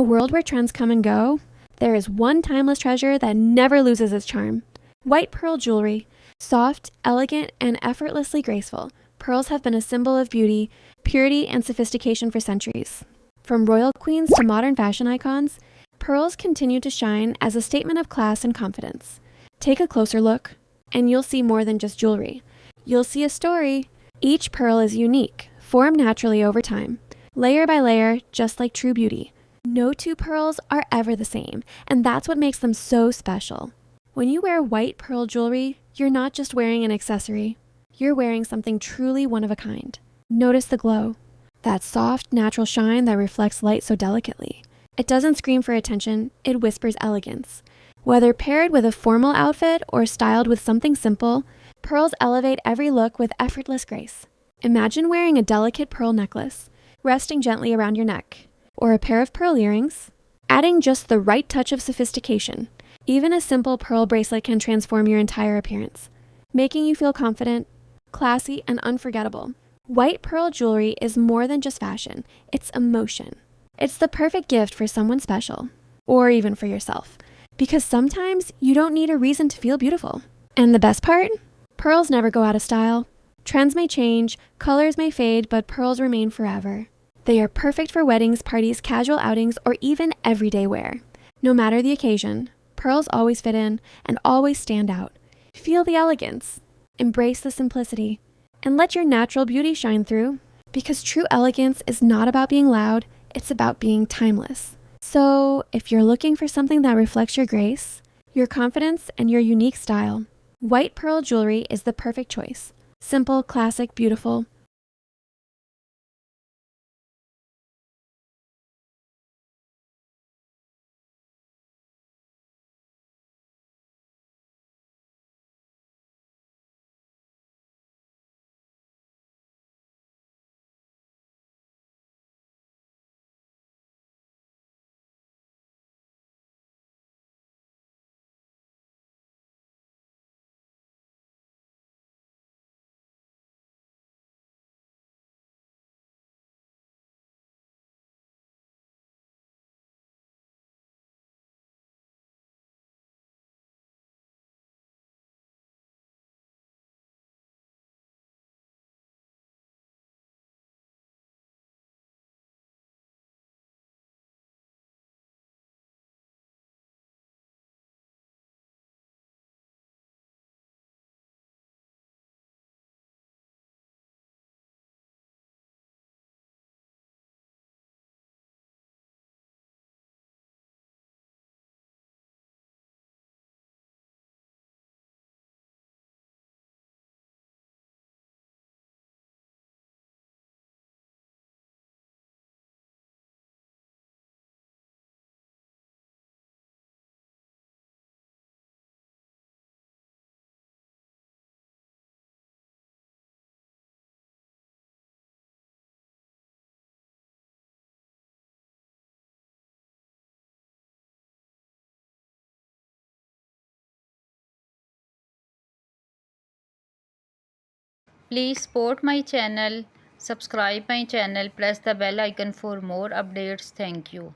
a world where trends come and go, there is one timeless treasure that never loses its charm. White pearl jewelry. Soft, elegant, and effortlessly graceful, pearls have been a symbol of beauty, purity, and sophistication for centuries. From royal queens to modern fashion icons, pearls continue to shine as a statement of class and confidence. Take a closer look, and you'll see more than just jewelry. You'll see a story. Each pearl is unique, formed naturally over time, layer by layer, just like true beauty. No two pearls are ever the same, and that's what makes them so special. When you wear white pearl jewelry, you're not just wearing an accessory. You're wearing something truly one of a kind. Notice the glow. That soft, natural shine that reflects light so delicately. It doesn't scream for attention, it whispers elegance. Whether paired with a formal outfit or styled with something simple, pearls elevate every look with effortless grace. Imagine wearing a delicate pearl necklace, resting gently around your neck, or a pair of pearl earrings, adding just the right touch of sophistication. Even a simple pearl bracelet can transform your entire appearance, making you feel confident, classy, and unforgettable. White pearl jewelry is more than just fashion, it's emotion. It's the perfect gift for someone special, or even for yourself, because sometimes you don't need a reason to feel beautiful. And the best part? Pearls never go out of style. Trends may change, colors may fade, but pearls remain forever. They are perfect for weddings, parties, casual outings, or even everyday wear. No matter the occasion, pearls always fit in and always stand out. Feel the elegance, embrace the simplicity, and let your natural beauty shine through. Because true elegance is not about being loud, it's about being timeless. So, if you're looking for something that reflects your grace, your confidence, and your unique style, white pearl jewelry is the perfect choice. Simple, classic, beautiful. Please support my channel, subscribe my channel, press the bell icon for more updates. Thank you.